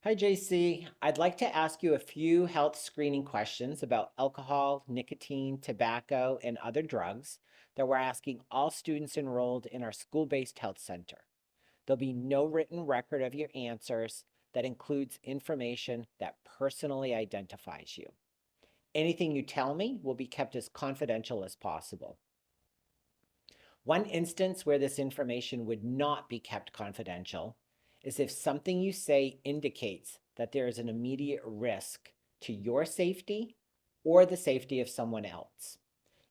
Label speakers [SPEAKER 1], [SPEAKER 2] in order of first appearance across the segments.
[SPEAKER 1] Hi, JC. I'd like to ask you a few health screening questions about alcohol, nicotine, tobacco, and other drugs that we're asking all students enrolled in our school-based health center. There'll be no written record of your answers that includes information that personally identifies you. Anything you tell me will be kept as confidential as possible. One instance where this information would not be kept confidential is if something you say indicates that there is an immediate risk to your safety or the safety of someone else.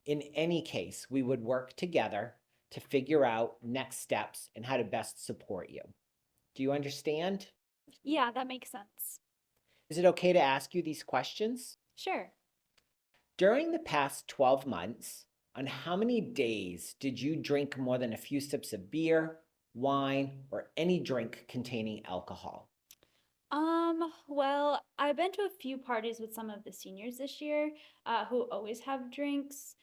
[SPEAKER 1] In any case, we would work together to figure out next steps and how to best support you. Do you understand?
[SPEAKER 2] Yeah, that makes sense.
[SPEAKER 1] Is it okay to ask you these questions?
[SPEAKER 2] Sure.
[SPEAKER 1] During the past 12 months, on how many days did you drink more than a few sips of beer, wine, or any drink containing alcohol?
[SPEAKER 2] Well, I've been to a few parties with some of the seniors this year, who always have drinks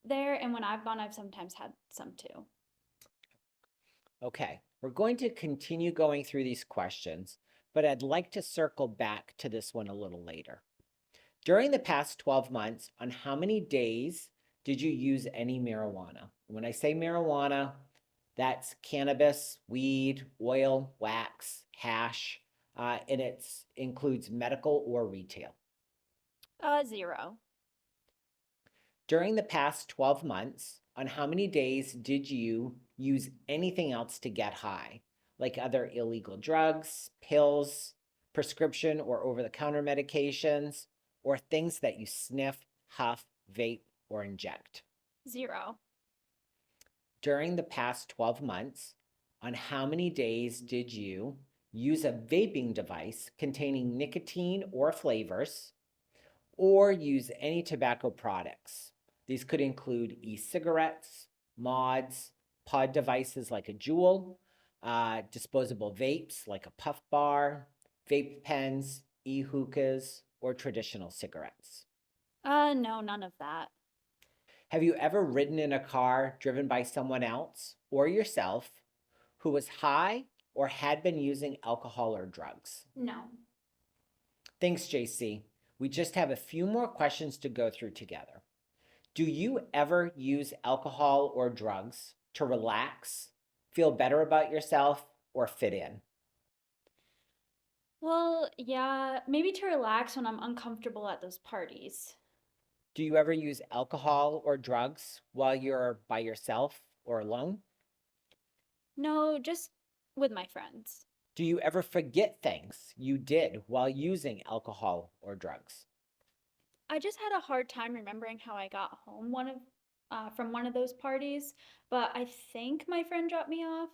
[SPEAKER 2] there, and when I've gone, I've sometimes had some too.
[SPEAKER 1] Okay, we're going to continue going through these questions, but I'd like to circle back to this one a little later. During the past 12 months, on how many days did you use any marijuana? When I say marijuana, that's cannabis, weed, oil, wax, hash, and it includes medical or retail.
[SPEAKER 2] Zero.
[SPEAKER 1] During the past 12 months, on how many days did you use anything else to get high, like other illegal drugs, pills, prescription or over the counter medications, or things that you sniff, huff, vape, or inject?
[SPEAKER 2] Zero.
[SPEAKER 1] During the past 12 months, on how many days did you use a vaping device containing nicotine or flavors, or use any tobacco products? These could include e-cigarettes, mods, pod devices like a Juul, disposable vapes like a puff bar, vape pens, e-hookahs, or traditional cigarettes.
[SPEAKER 2] No, none of that.
[SPEAKER 1] Have you ever ridden in a car driven by someone else or yourself who was high or had been using alcohol or drugs?
[SPEAKER 2] No.
[SPEAKER 1] Thanks, JC. We just have a few more questions to go through together. Do you ever use alcohol or drugs to relax, feel better about yourself, or fit in?
[SPEAKER 2] Well, yeah, maybe to relax when I'm uncomfortable at those parties.
[SPEAKER 1] Do you ever use alcohol or drugs while you're by yourself or alone?
[SPEAKER 2] No, just with my friends.
[SPEAKER 1] Do you ever forget things you did while using alcohol or drugs?
[SPEAKER 2] I just had a hard time remembering how I got home from one of those parties, but I think my friend dropped me off.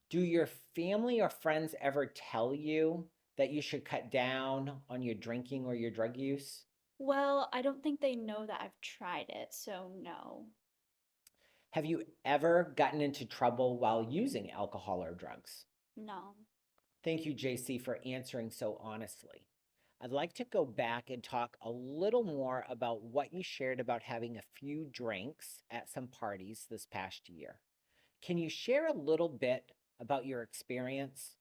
[SPEAKER 1] Do your family or friends ever tell you that you should cut down on your drinking or your drug use?
[SPEAKER 2] Well, I don't think they know that I've tried it, so no.
[SPEAKER 1] Have you ever gotten into trouble while using alcohol or drugs?
[SPEAKER 2] No.
[SPEAKER 1] Thank you, JC, for answering so honestly. I'd like to go back and talk a little more about what you shared about having a few drinks at some parties this past year. Can you share a little bit about your experience?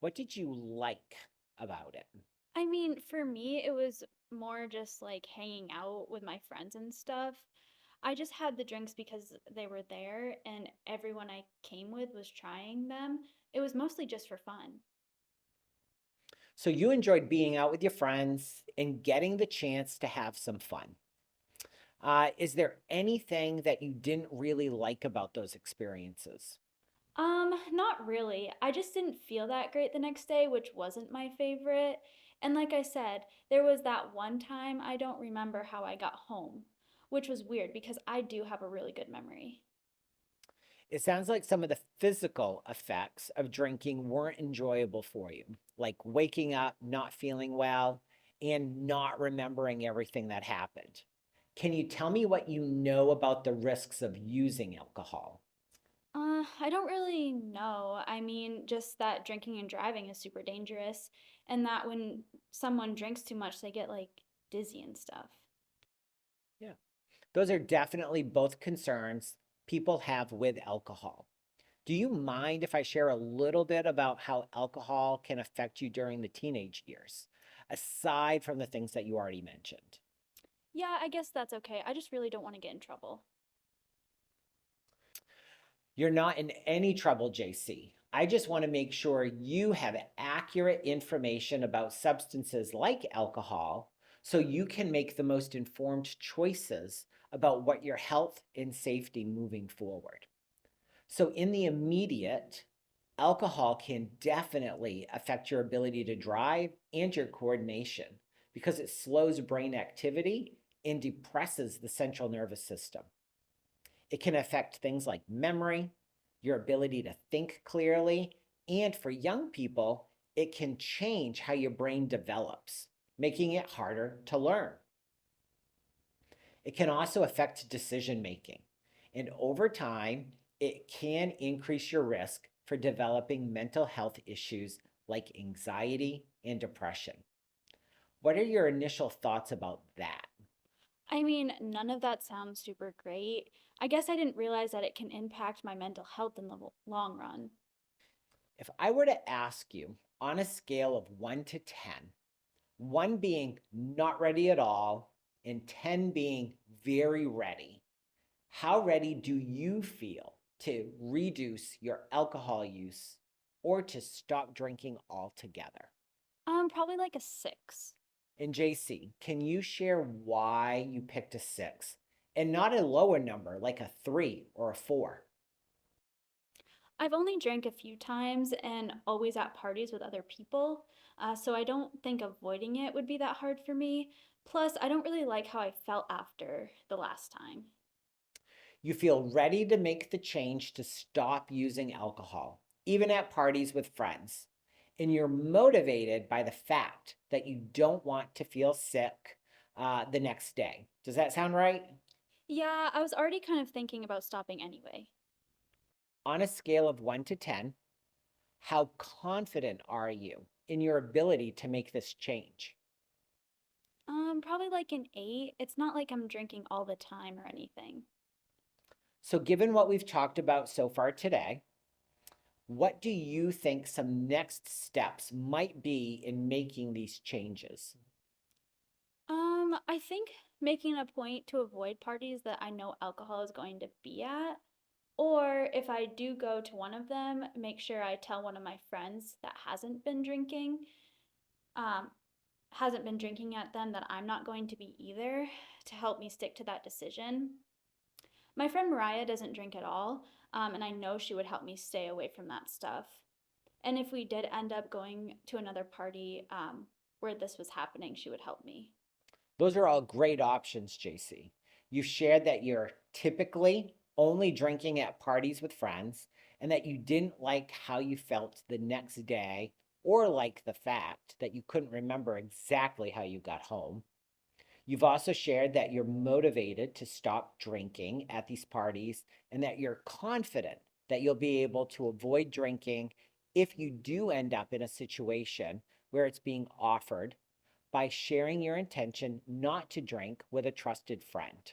[SPEAKER 1] What did you like about it?
[SPEAKER 2] I mean, for me, it was more just like hanging out with my friends and stuff. I just had the drinks because they were there and everyone I came with was trying them. It was mostly just for fun.
[SPEAKER 1] So you enjoyed being out with your friends and getting the chance to have some fun. Is there anything that you didn't really like about those experiences?
[SPEAKER 2] Not really. I just didn't feel that great the next day, which wasn't my favorite. And like I said, there was that one time I don't remember how I got home, which was weird because I do have a really good memory.
[SPEAKER 1] It sounds like some of the physical effects of drinking weren't enjoyable for you, like waking up, not feeling well, and not remembering everything that happened. Can you tell me what you know about the risks of using alcohol?
[SPEAKER 2] I don't really know. I mean, just that drinking and driving is super dangerous, and that when someone drinks too much, they get like dizzy and stuff.
[SPEAKER 1] Yeah. Those are definitely both concerns people have with alcohol. Do you mind if I share a little bit about how alcohol can affect you during the teenage years, aside from the things that you already mentioned?
[SPEAKER 2] Yeah, I guess that's okay. I just really don't want to get in trouble.
[SPEAKER 1] You're not in any trouble, JC. I just want to make sure you have accurate information about substances like alcohol so you can make the most informed choices about what your health and safety moving forward. So, in the immediate, alcohol can definitely affect your ability to drive and your coordination because it slows brain activity and depresses the central nervous system. It can affect things like memory, your ability to think clearly, and for young people, it can change how your brain develops, making it harder to learn. It can also affect decision making. And over time, it can increase your risk for developing mental health issues like anxiety and depression. What are your initial thoughts about that?
[SPEAKER 2] I mean, none of that sounds super great. I guess I didn't realize that it can impact my mental health in the long run.
[SPEAKER 1] If I were to ask you on a scale of 1 to 10, 1 being not ready at all and 10 being very ready, how ready do you feel to reduce your alcohol use or to stop drinking altogether?
[SPEAKER 2] Probably like a 6.
[SPEAKER 1] And JC, can you share why you picked a 6 and not a lower number like a 3 or a 4?
[SPEAKER 2] I've only drank a few times and always at parties with other people, so I don't think avoiding it would be that hard for me. Plus, I don't really like how I felt after the last time.
[SPEAKER 1] You feel ready to make the change to stop using alcohol, even at parties with friends. And you're motivated by the fact that you don't want to feel sick the next day. Does that sound right?
[SPEAKER 2] Yeah, I was already kind of thinking about stopping anyway.
[SPEAKER 1] On a scale of 1 to 10, how confident are you in your ability to make this change?
[SPEAKER 2] Probably like an 8. It's not like I'm drinking all the time or anything.
[SPEAKER 1] So, given what we've talked about so far today, what do you think some next steps might be in making these changes?
[SPEAKER 2] I think making a point to avoid parties that I know alcohol is going to be at, or if I do go to one of them, make sure I tell one of my friends that um, hasn't been drinking at them that I'm not going to be either to help me stick to that decision. My friend Mariah doesn't drink at all, and I know she would help me stay away from that stuff. And if we did end up going to another party where this was happening, she would help me.
[SPEAKER 1] Those are all great options, JC. You've shared that you're typically only drinking at parties with friends and that you didn't like how you felt the next day or like the fact that you couldn't remember exactly how you got home. You've also shared that you're motivated to stop drinking at these parties and that you're confident that you'll be able to avoid drinking if you do end up in a situation where it's being offered by sharing your intention not to drink with a trusted friend.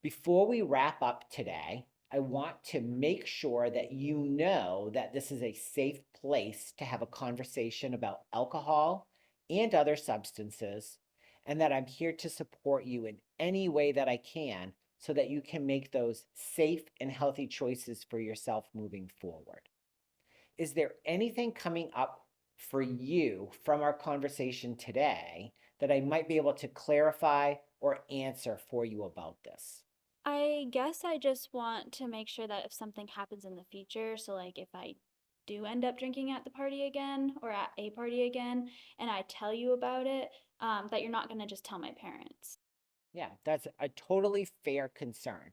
[SPEAKER 1] Before we wrap up today, I want to make sure that you know that this is a safe place to have a conversation about alcohol and other substances, and that I'm here to support you in any way that I can so that you can make those safe and healthy choices for yourself moving forward. Is there anything coming up for you from our conversation today that I might be able to clarify or answer for you about this?
[SPEAKER 2] I guess I just want to make sure that if something happens in the future, so like if I do end up drinking at the party again or at a party again, and I tell you about it, that you're not going to just tell my parents.
[SPEAKER 1] Yeah, that's a totally fair concern.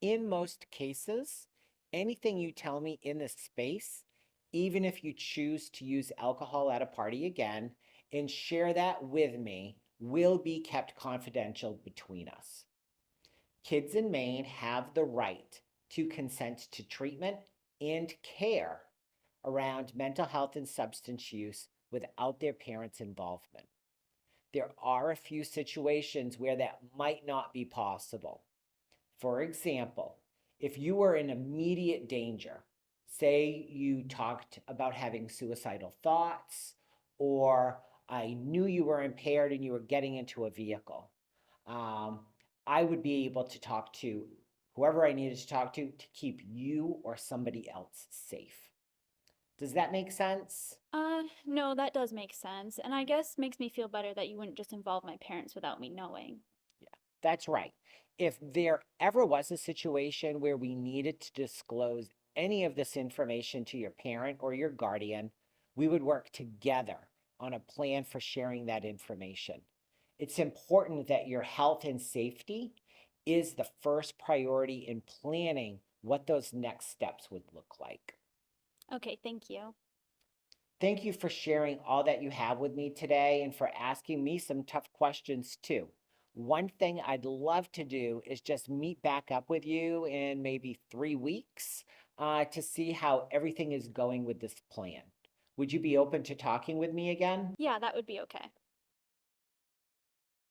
[SPEAKER 1] In most cases, anything you tell me in this space, even if you choose to use alcohol at a party again and share that with me, will be kept confidential between us. Kids in Maine have the right to consent to treatment and care around mental health and substance use without their parents' involvement. There are a few situations where that might not be possible. For example, if you were in immediate danger Say you talked about having suicidal thoughts, or I knew you were impaired and you were getting into a vehicle. Um, I would be able to talk to whoever I needed to talk to keep you or somebody else safe. Does that make sense?
[SPEAKER 2] No, that does make sense. And I guess makes me feel better that you wouldn't just involve my parents without me knowing.
[SPEAKER 1] Yeah, that's right. If there ever was a situation where we needed to disclose any of this information to your parent or your guardian, we would work together on a plan for sharing that information. It's important that your health and safety is the first priority in planning what those next steps would look like.
[SPEAKER 2] Okay, thank you.
[SPEAKER 1] Thank you for sharing all that you have with me today and for asking me some tough questions too. One thing I'd love to do is just meet back up with you in maybe 3 weeks to see how everything is going with this plan. Would you be open to talking with me again?
[SPEAKER 2] Yeah, that would be okay.